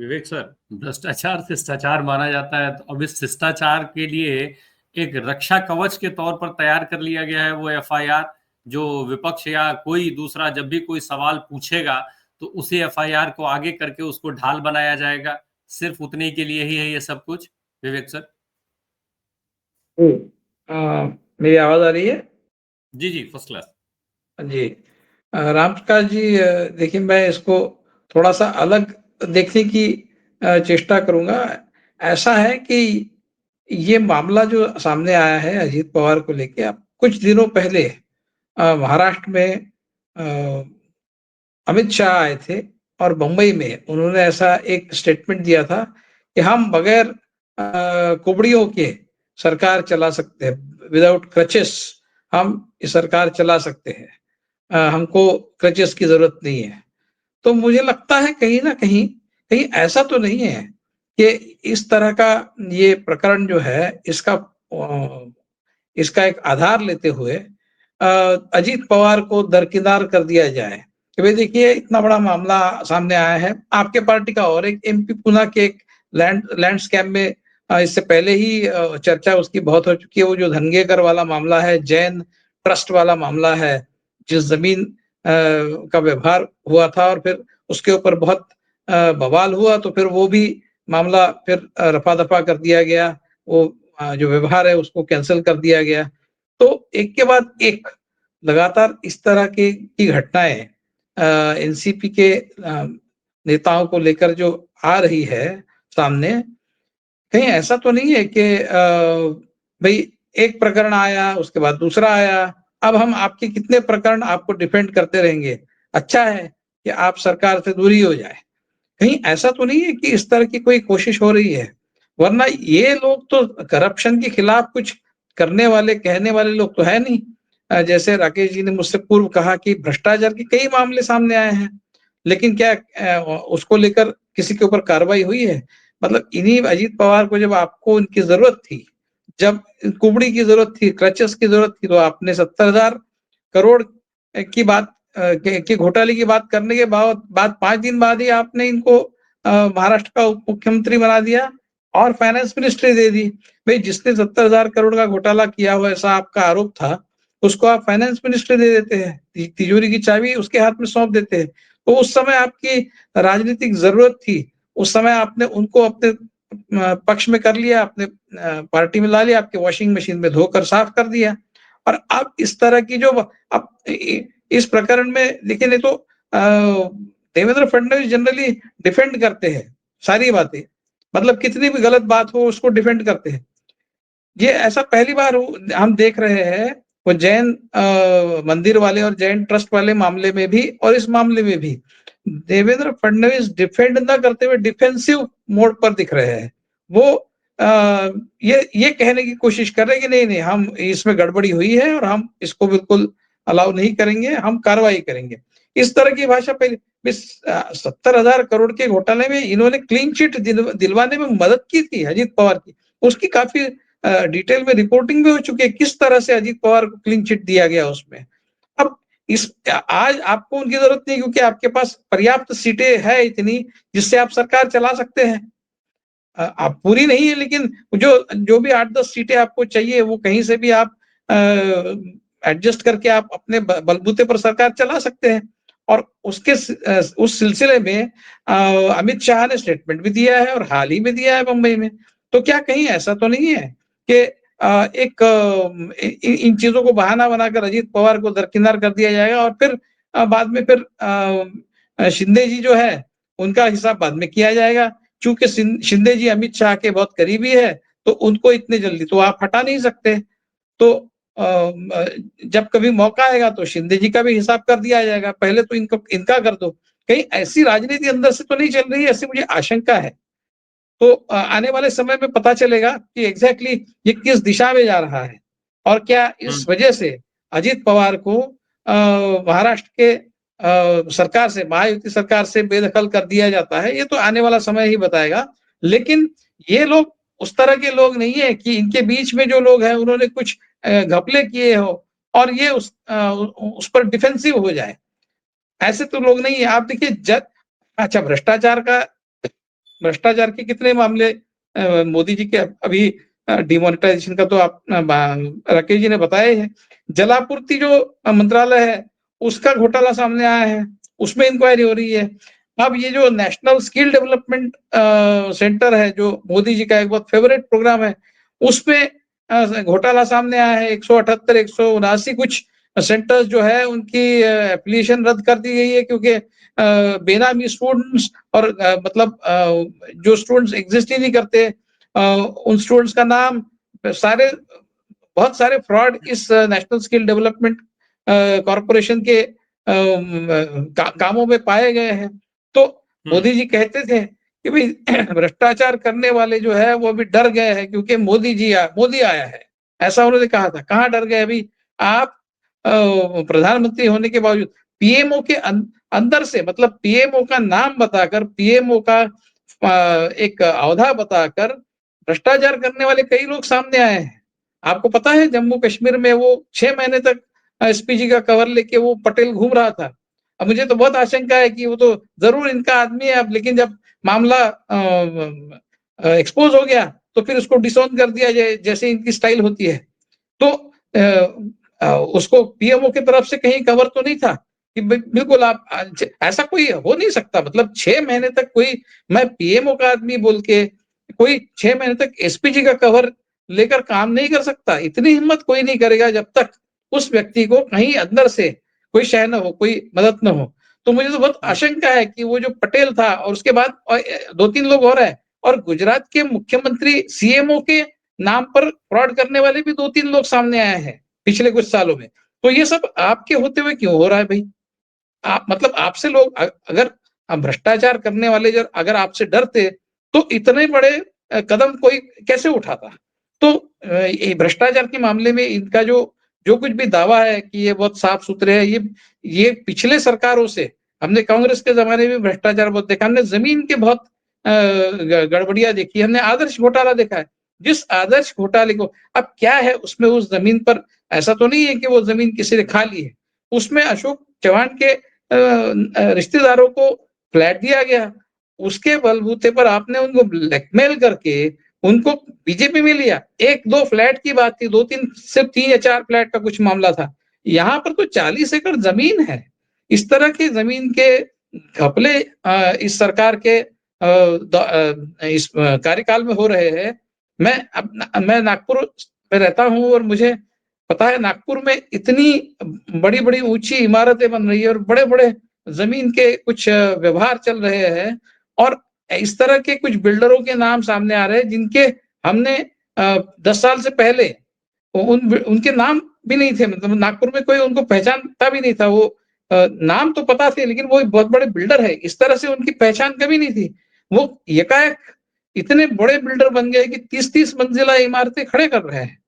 विवेक sir, भ्रष्टाचार शिष्टाचार माना जाता है, तो अब इस शिष्टाचार के लिए एक रक्षा कवच के तौर पर तैयार कर लिया गया है वो एफआईआर, जो विपक्ष या कोई दूसरा जब भी कोई सवाल पूछेगा तो उसी एफआईआर को आगे करके उसको ढाल बनाया जाएगा। सिर्फ उतने के लिए ही है ये सब कुछ, विवेक सर? जी। मेरी आवाज आ रही है? जी जी, फर्स्ट क्लास। जी। राम प्रकाश जी, देखिए, मैं इसको थोड़ा-सा अलग देखने की चेष्टा करूँगा। ऐसा है कि ये मामला जो सामने आया है अजीत पवार को लेके, अब कुछ दिनों पहले महाराष्ट्र में अमित शाह आए थे और बम्बई में उन्होंने ऐसा एक स्टेटमेंट दिया था कि हम बगैर कुबड़ियों के सरकार चला सकते हैं, विदाउट क्रचेस हम ये सरकार चला सकते हैं। हमको क्रचेस की जरूरत नहीं है। तो मुझे लगता है कहीं ना कहीं कहीं ऐसा तो नहीं है कि इस तरह का ये प्रकरण जो है इसका एक आधार लेते हुए अजीत पवार को दरकिनार कर दिया जाए कि भाई देखिए, इतना बड़ा मामला सामने आया है। आपके पार्टी का और एक एमपी पुणे के एक लैंड स्कैम में इससे पहले ही चर्चा उसकी बहुत हो चुकी है। वो जो धनगेकर वाला मामला है, जैन ट्रस्ट वाला मामला है, जिस जमीन का व्यवहार हुआ था और फिर उसके ऊपर बहुत बवाल हुआ, तो फिर वो भी मामला फिर रफा दफा कर दिया गया। वो जो व्यवहार है उसको कैंसिल कर दिया गया। तो एक के बाद एक लगातार इस तरह की घटनाएं एनसीपी के नेताओं को लेकर जो आ रही है सामने, कहीं ऐसा तो नहीं है कि भाई एक प्रकरण आया उसके बाद दूसरा आया, अब हम आपके कितने प्रकरण आपको डिफेंड करते रहेंगे। अच्छा है कि आप सरकार से दूरी हो जाए। कहीं ऐसा तो नहीं है कि इस तरह की कोई कोशिश हो रही है? वरना ये लोग तो करप्शन के खिलाफ कुछ करने वाले, कहने वाले लोग तो है नहीं। जैसे राकेश जी ने मुझसे पूर्व कहा कि भ्रष्टाचार के कई मामले सामने आए हैं, लेकिन क्या उसको लेकर किसी के ऊपर कार्रवाई हुई है? मतलब इन्हीं अजीत पवार को जब आपको उनकी जरूरत थी, जब कुबड़ी की जरूरत थी, क्रचेस की जरूरत थी, तो आपने 70,000 करोड़ की बात के घोटाले की बात करने के बाद 5 दिन बाद ही आपने इनको महाराष्ट्र का उप मुख्यमंत्री बना दिया और फाइनेंस मिनिस्ट्री दे दी। भाई, जिसने 70,000 करोड़ का घोटाला किया हुआ ऐसा आपका आरोप था, उसको आप फाइनेंस मिनिस्ट्री दे देते हैं, तिजोरी की चाबी उसके हाथ में सौंप देते हैं। तो उस समय आपकी राजनीतिक जरूरत थी, उस समय आपने उनको अपने पक्ष में कर लिया, अपने पार्टी में ला लिया, आपके वॉशिंग मशीन में धोकर साफ कर दिया। और अब इस तरह की जो अब इस प्रकरण में देखिए, नहीं तो देवेंद्र फडणवीस जनरली डिफेंड करते हैं सारी बातें, मतलब कितनी भी गलत बात हो उसको डिफेंड करते हैं। ये ऐसा पहली बार हम देख रहे हैं। वो जैन मंदिर वाले और जैन ट्रस्ट वाले मामले में भी और इस मामले में भी देवेंद्र फडणवीस डिफेंड न करते हुए डिफेंसिव मोड पर दिख रहे हैं। वो ये कहने की कोशिश कर रहे हैं कि नहीं नहीं, हम इसमें गड़बड़ी हुई है और हम इसको बिल्कुल अलाउ नहीं करेंगे, हम कार्रवाई करेंगे। इस तरह की भाषा पहले 70,000 करोड़ के घोटाले में इन्होंने क्लीन चिट दिलवाने में मदद की थी अजीत पवार की। उसकी काफी डिटेल में रिपोर्टिंग भी हो चुकी है, किस तरह से अजीत पवार को क्लीन चिट दिया गया उसमें। अब इस आज आपको उनकी जरूरत नहीं, क्योंकि आपके पास पर्याप्त सीटें है इतनी जिससे आप सरकार चला सकते हैं। आप पूरी नहीं है, लेकिन जो जो भी 8-10 सीटें आपको चाहिए वो कहीं से भी आप एडजस्ट करके आप अपने बलबूते पर सरकार चला सकते हैं। और उस सिलसिले में अमित शाह ने स्टेटमेंट भी दिया है और हाल ही में दिया है मुंबई में। तो क्या कहीं ऐसा तो नहीं है कि एक इन चीजों को बहाना बनाकर अजीत पवार को दरकिनार कर दिया जाएगा और फिर बाद में फिर शिंदे जी जो है उनका हिसाब बाद में किया जाएगा। चूंकि शिंदे जी अमित शाह के बहुत करीबी है, तो उनको इतने जल्दी तो आप हटा नहीं सकते। तो जब कभी मौका आएगा तो शिंदे जी का भी हिसाब कर दिया जाएगा, पहले तो इनका कर दो। कहीं ऐसी राजनीति अंदर से तो नहीं चल रही है, ऐसी मुझे आशंका है। तो आने वाले समय में पता चलेगा कि एग्जैक्टली ये किस दिशा में जा रहा है और क्या इस वजह से अजीत पवार को महाराष्ट्र के सरकार से, महायुति सरकार से बेदखल कर दिया जाता है। ये तो आने वाला समय ही बताएगा। लेकिन ये लोग उस तरह के लोग नहीं है कि इनके बीच में जो लोग हैं उन्होंने कुछ घपले किए हो और ये उस पर डिफेंसिव हो जाए। ऐसे तो लोग नहीं है। आप देखिए, अच्छा, भ्रष्टाचार का भ्रष्टाचार के कितने मामले मोदी जी के अभी डिमोनेटाइजेशन का तो आप राकेश जी ने बताया है। जलापूर्ति जो मंत्रालय है उसका घोटाला सामने आया है, उसमें इंक्वायरी हो रही है। अब ये जो नेशनल स्किल डेवलपमेंट सेंटर है जो मोदी जी का एक बहुत फेवरेट प्रोग्राम है, उसमें घोटाला सामने आया है। 178 179 कुछ सेंटर्स जो है उनकी एप्लीकेशन रद्द कर दी गई है क्योंकि बेनामी स्टूडेंट्स और मतलब जो स्टूडेंट्स एग्जिस्ट ही नहीं करते, उन स्टूडेंट्स का नाम सारे बहुत सारे फ्रॉड इस नेशनल स्किल डेवलपमेंट कॉरपोरेशन के कामों में पाए गए हैं। तो मोदी जी कहते थे कि भाई भ्रष्टाचार करने वाले जो है वो अभी डर गए हैं क्योंकि मोदी आया है, ऐसा उन्होंने कहा था। कहाँ डर गए अभी? आप प्रधानमंत्री होने के बावजूद पीएमओ के अंदर से, मतलब पीएमओ का नाम बताकर, पीएमओ का एक औहदा बताकर भ्रष्टाचार करने वाले कई लोग सामने आए हैं। आपको पता है जम्मू कश्मीर में वो 6 महीने तक एसपीजी का कवर लेके वो पटेल घूम रहा था। अब मुझे तो बहुत आशंका है कि वो तो जरूर इनका आदमी है अब, लेकिन जब मामला एक्सपोज हो गया तो फिर उसको डिसोन कर दिया जाए जैसे इनकी स्टाइल होती है। तो उसको पीएमओ की तरफ से कहीं कवर तो नहीं था कि बिल्कुल आप ऐसा कोई हो नहीं सकता। मतलब 6 महीने तक कोई, मैं पीएमओ का आदमी बोल के कोई 6 महीने तक एसपीजी का कवर लेकर काम नहीं कर सकता। इतनी हिम्मत कोई नहीं करेगा जब तक उस व्यक्ति को कहीं अंदर से कोई शय न हो, कोई मदद न हो। तो मुझे तो बहुत आशंका है कि वो जो पटेल था और उसके बाद 2-3 लोग और हैं, और गुजरात के मुख्यमंत्री सीएमओ के नाम पर फ्रॉड करने वाले भी 2-3 लोग सामने आए हैं पिछले कुछ सालों में। तो ये सब आपके होते हुए क्यों हो रहा है भाई? आप मतलब आपसे लोग अगर भ्रष्टाचार करने वाले अगर आपसे डरते तो इतने बड़े कदम कोई कैसे उठाता? तो ये भ्रष्टाचार के मामले में इनका जो जो कुछ भी दावा है कि ये बहुत साफ सुथरे है, ये पिछले सरकारों से, हमने कांग्रेस के जमाने में भ्रष्टाचार बहुत देखा, हमने जमीन के बहुत गड़बड़ियां देखी, हमने आदर्श घोटाला देखा है। जिस आदर्श घोटाले को अब क्या है उसमें, उस जमीन पर ऐसा तो नहीं है कि वो जमीन किसी ने खा ली है। उसमें अशोक चौहान के रिश्तेदारों को फ्लैट दिया गया, उसके बलबूते पर आपने उनको ब्लैकमेल करके उनको बीजेपी में लिया। 1-2 फ्लैट की बात थी, 2-3 सिर्फ 3 या 4 फ्लैट का कुछ मामला था। यहाँ पर तो 40 एकड़ जमीन है। इस तरह की जमीन के घपले इस सरकार के इस कार्यकाल में हो रहे हैं। मैं नागपुर में रहता हूँ और मुझे पता है नागपुर में इतनी बड़ी-बड़ी ऊंची इमारतें बन रही है और बड़े-बड़े जमीन के कुछ व्यवहार चल रहे हैं, और इस तरह के कुछ बिल्डरों के नाम सामने आ रहे हैं जिनके हमने 10 साल से पहले उनके नाम भी नहीं थे, मतलब नागपुर में कोई उनको पहचानता भी नहीं था। वो नाम तो पता थे लेकिन वो बहुत बड़े बिल्डर है, इस तरह से उनकी पहचान कभी नहीं थी। वो एकाएक इतने बड़े बिल्डर बन गए कि 30-30 मंजिला इमारतें खड़े कर रहे हैं।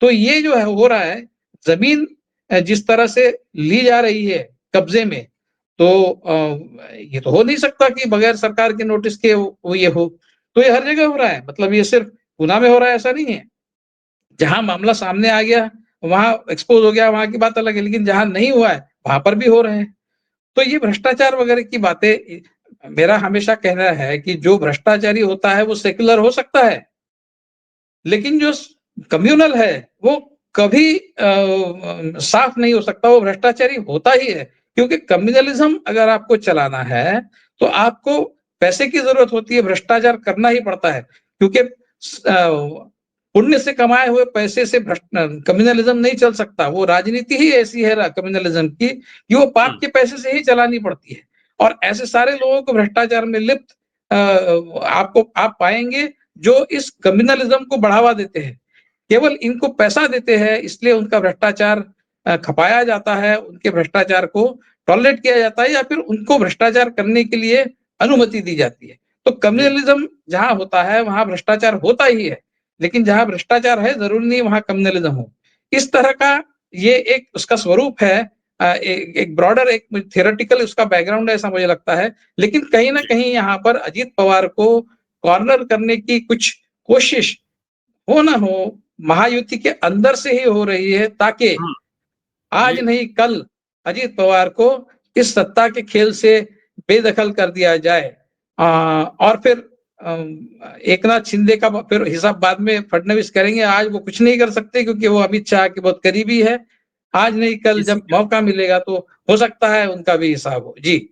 तो ये जो है हो रहा है, जमीन जिस तरह से ली जा रही है कब्जे में, तो ये तो हो नहीं सकता कि बगैर सरकार के नोटिस के वो ये हो। तो ये हर जगह हो रहा है, मतलब ये सिर्फ गुना में हो रहा है ऐसा नहीं है। जहाँ मामला सामने आ गया, वहाँ एक्सपोज हो गया, वहाँ की बात अलग है, लेकिन जहाँ नहीं हुआ है, वहाँ पर भी हो रहे हैं। तो ये भ्रष्टाचार वगैरह की बातें, मेरा हमेशा कहना है कि जो भ्रष्टाचारी होता है वो सेक्युलर हो सकता है, लेकिन जो कम्युनल है वो कभी साफ नहीं हो सकता, वो भ्रष्टाचारी होता ही है। क्योंकि कम्युनलिज्म अगर आपको चलाना है तो आपको पैसे की जरूरत होती है, भ्रष्टाचार करना ही पड़ता है। क्योंकि पुण्य से कमाए हुए पैसे से कम्युनलिज्म नहीं चल सकता। वो राजनीति ही ऐसी है कम्युनलिज्म की कि वो पाप के पैसे से ही चलानी पड़ती है। और ऐसे सारे लोगों को भ्रष्टाचार में लिप्त आप पाएंगे जो इस कम्युनलिज्म को बढ़ावा देते हैं। केवल इनको पैसा देते हैं इसलिए उनका भ्रष्टाचार खपाया जाता है, उनके भ्रष्टाचार को टॉलरेट किया जाता है या फिर उनको भ्रष्टाचार करने के लिए अनुमति दी जाती है। तो कम्युनलिज्म जहां होता है वहां भ्रष्टाचार होता ही है, लेकिन जहां भ्रष्टाचार है जरूरी नहीं वहां कम्युनलिज्म हो। इस तरह का ये एक उसका स्वरूप है। एक ब्रॉडर, एक थियोरेटिकल उसका बैकग्राउंड है ऐसा मुझे लगता है। लेकिन कहीं ना कहीं यहाँ पर अजीत पवार को कॉर्नर करने की कुछ कोशिश हो ना हो, महायुति के अंदर से ही हो रही है, ताकि आज नहीं कल अजीत पवार को इस सत्ता के खेल से बेदखल कर दिया जाए और फिर एकनाथ शिंदे का फिर हिसाब बाद में फडणवीस करेंगे। आज वो कुछ नहीं कर सकते क्योंकि वो अमित शाह के बहुत करीबी है। आज नहीं कल जब मौका मिलेगा तो हो सकता है उनका भी हिसाब हो। जी।